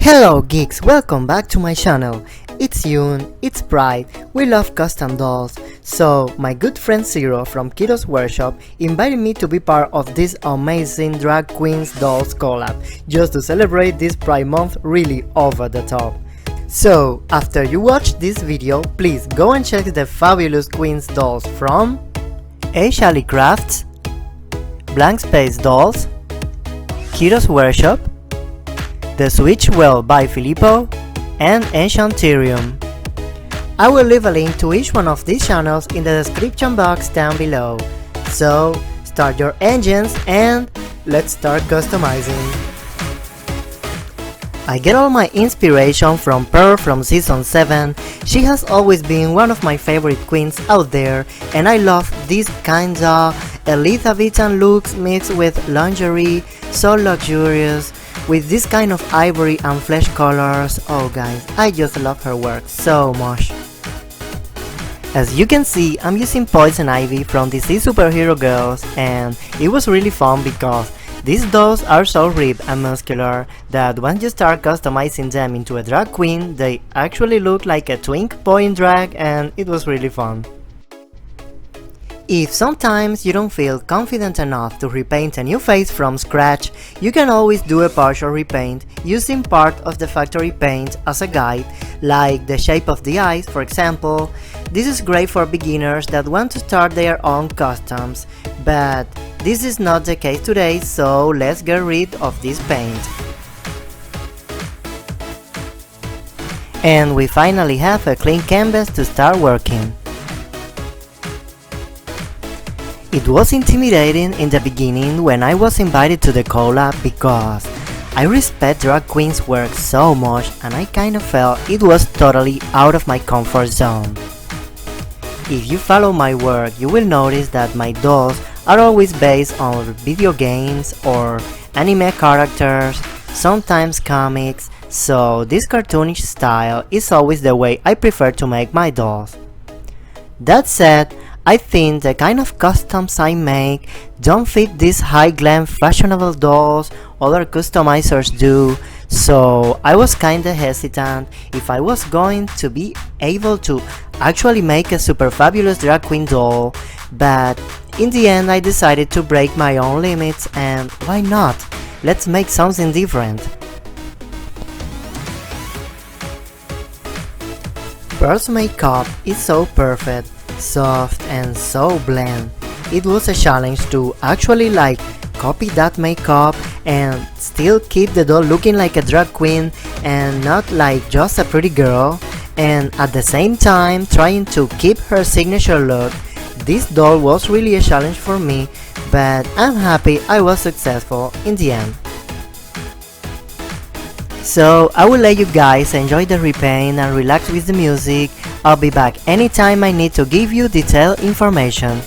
Hello geeks, welcome back to my channel. It's Yoon, it's Pride, we love custom dolls. So my good friend Zero from Kyros Workshop invited me to be part of this amazing drag queens dolls collab, just to celebrate this Pride month really over the top. So after you watch this video, please go and check the fabulous queens dolls from Shally Crafts, Blank Space Dolls, Kyros Workshop, The Switch Well by Filippo, and Enchanterium. I will leave a link to each one of these channels in the description box down below. So start your engines and let's start customizing. I get all my inspiration from Pearl from season 7. She has always been one of my favorite queens out there, and I love these kinda Elizabethan looks mixed with lingerie, so luxurious, with this kind of ivory and flesh colors. Oh guys, I just love her work so much. As you can see, I'm using Poison Ivy from DC Superhero Girls, and it was really fun because these dolls are so ripped and muscular that once you start customizing them into a drag queen, they actually look like a twink boy in drag, and it was really fun. If sometimes you don't feel confident enough to repaint a new face from scratch, you can always do a partial repaint using part of the factory paint as a guide, like the shape of the eyes, for example. This is great for beginners that want to start their own customs, but this is not the case today, so let's get rid of this paint. And we finally have a clean canvas to start working. It was intimidating in the beginning when I was invited to the collab because I respect drag queens' work so much and I kinda felt it was totally out of my comfort zone. If you follow my work, you will notice that my dolls are always based on video games or anime characters, sometimes comics, so this cartoonish style is always the way I prefer to make my dolls. That said, I think the kind of customs I make don't fit these high glam fashionable dolls other customizers do, so I was kinda hesitant if I was going to be able to actually make a super fabulous drag queen doll, but in the end I decided to break my own limits, and why not? Let's make something different. Pearl's makeup is so perfect, soft and so bland. It was a challenge to actually copy that makeup and still keep the doll looking like a drag queen and not like just a pretty girl, and at the same time trying to keep her signature look. This doll was really a challenge for me, but I'm happy I was successful in the end. So I will let you guys enjoy the repaint and relax with the music. I'll be back anytime I need to give you detailed information.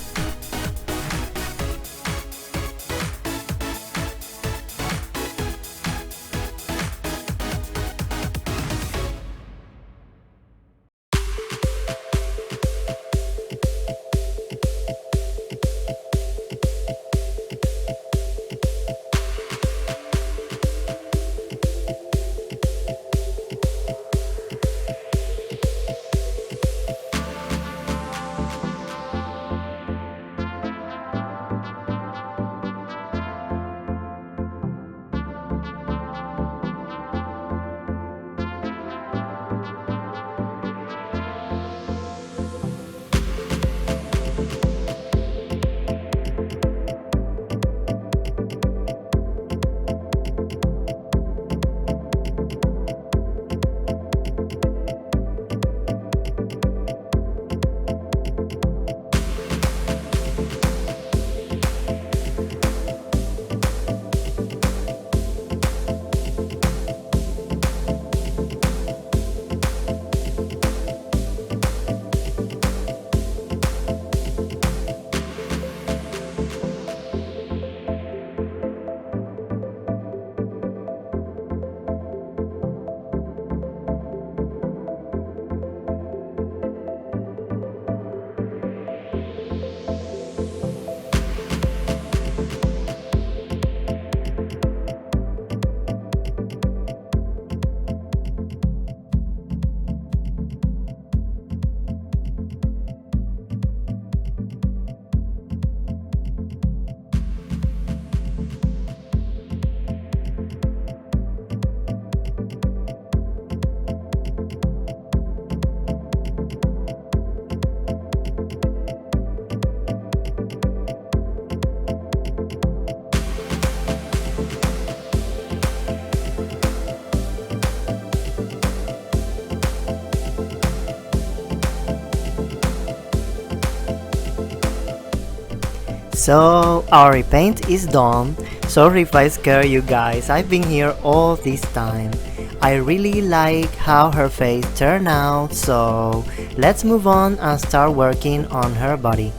So our repaint is done. Sorry if I scare you guys, I've been here all this time. I really like how her face turned out, so let's move on and start working on her body.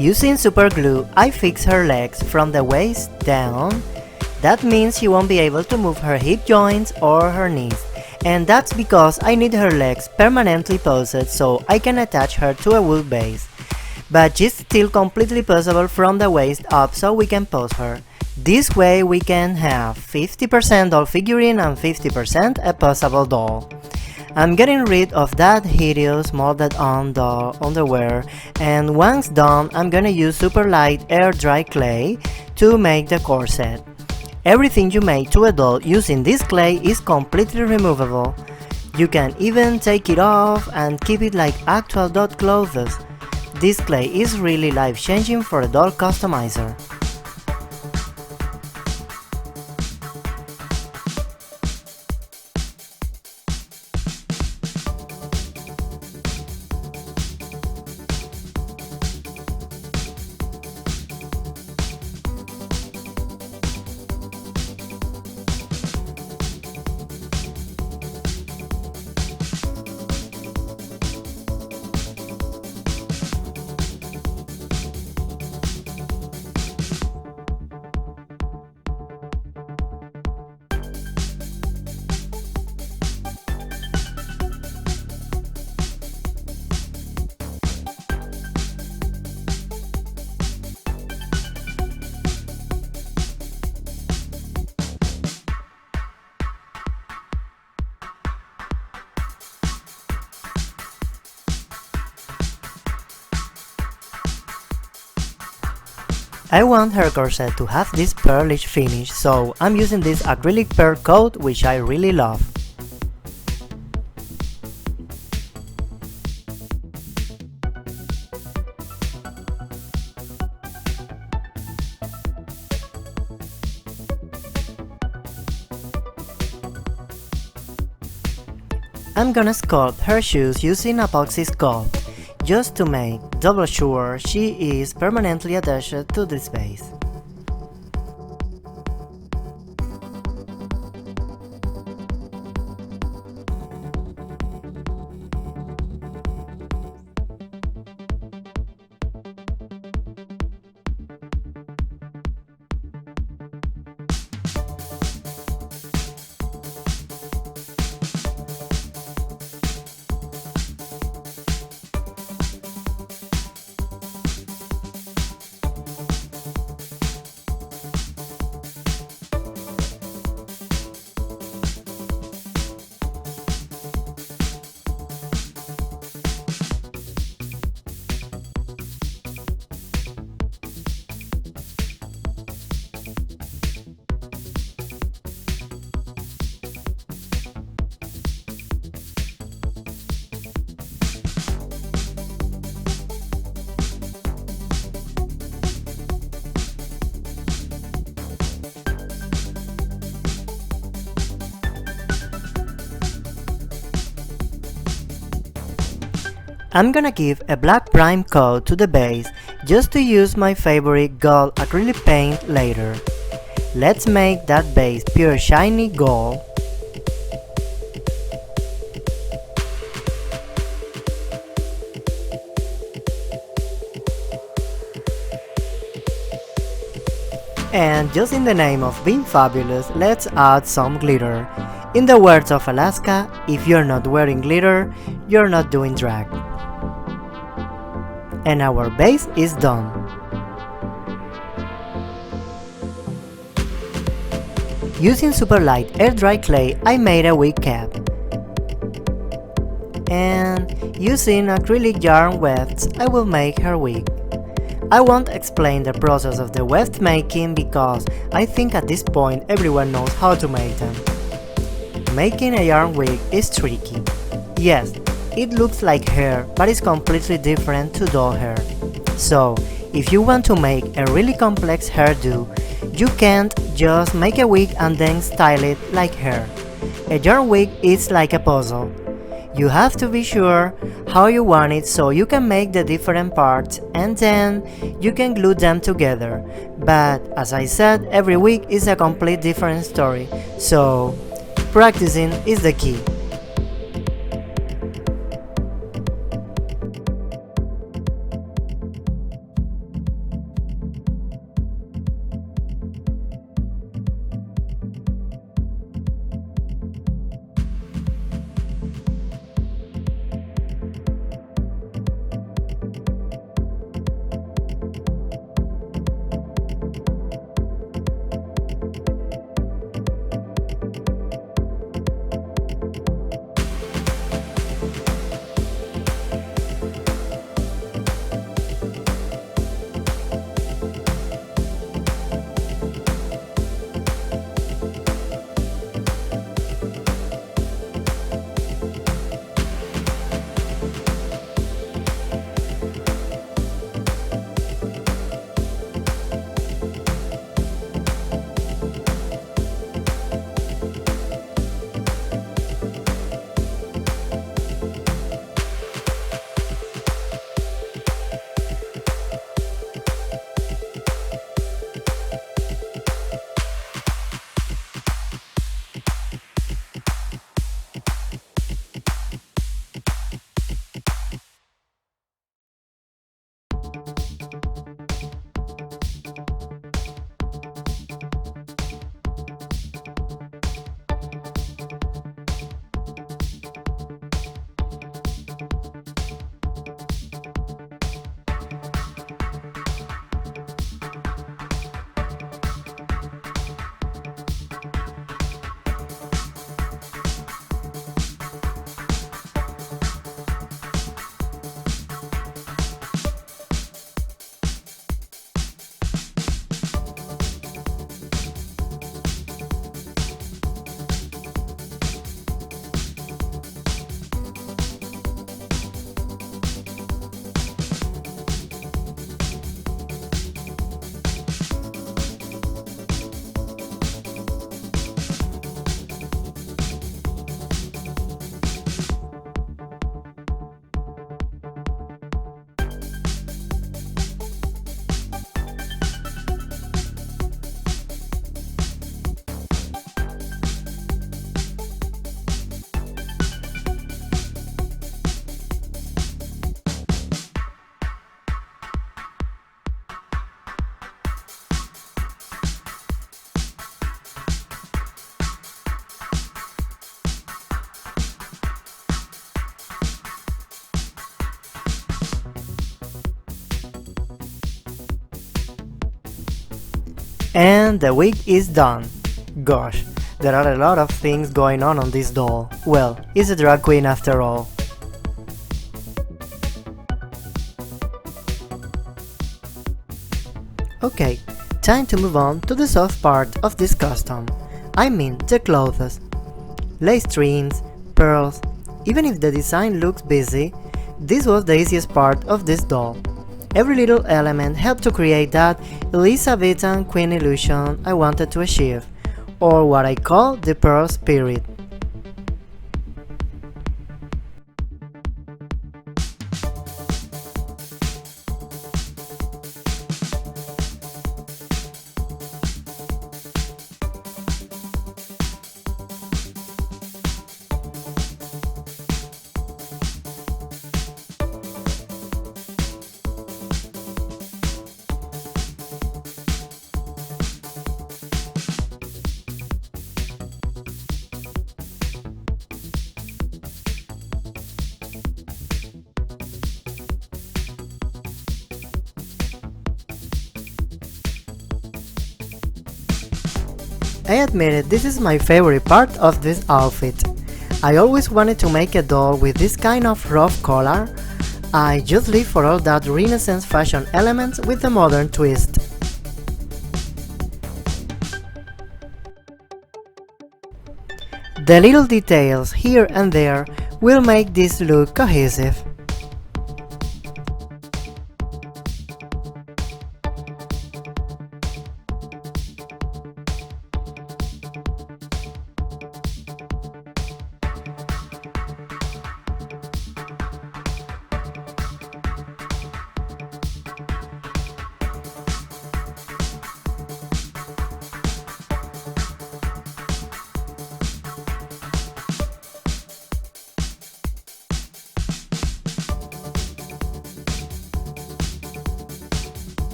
Using super glue, I fix her legs from the waist down. That means she won't be able to move her hip joints or her knees. And that's because I need her legs permanently posed so I can attach her to a wood base. But she's still completely poseable from the waist up, so we can pose her. This way we can have 50% doll figurine and 50% a poseable doll. I'm getting rid of that hideous molded on doll underwear, and once done I'm gonna use super light air dry clay to make the corset. Everything you make to a doll using this clay is completely removable. You can even take it off and keep it like actual doll clothes. This clay is really life-changing for a doll customizer. I want her corset to have this pearlish finish, so I'm using this acrylic pearl coat, which I really love. I'm gonna sculpt her shoes using epoxy sculpt, just to make double sure she is permanently attached to this base. I'm gonna give a black prime coat to the base just to use my favorite gold acrylic paint later. Let's make that base pure shiny gold. And just in the name of being fabulous, let's add some glitter. In the words of Alaska, if you're not wearing glitter, you're not doing drag. And our base is done. Using super light air dry clay, I made a wig cap. And using acrylic yarn wefts, I will make her wig. I won't explain the process of the weft making because I think at this point everyone knows how to make them. Making a yarn wig is tricky. Yes, it looks like hair, but it's completely different to doll hair. So, if you want to make a really complex hairdo, you can't just make a wig and then style it like hair. A yarn wig is like a puzzle. You have to be sure how you want it so you can make the different parts and then you can glue them together. But as I said, every week is a complete different story, so practicing is the key. And the week is done. Gosh, there are a lot of things going on this doll. Well, it's a drag queen after all. Okay, time to move on to the soft part of this costume. I mean the clothes. Lace strings, pearls. Even if the design looks busy, this was the easiest part of this doll. Every little element helped to create that Elizabethan queen illusion I wanted to achieve, or what I call the pearl spirit. I admit it, this is my favorite part of this outfit. I always wanted to make a doll with this kind of rough collar. I just live for all that Renaissance fashion elements with a modern twist. The little details here and there will make this look cohesive.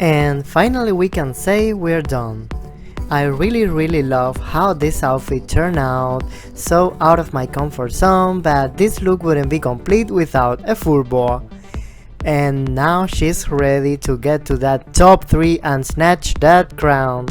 And finally we can say we're done. I really love how this outfit turned out, so out of my comfort zone, but this look wouldn't be complete without a full boa. And now she's ready to get to that top 3 and snatch that crown.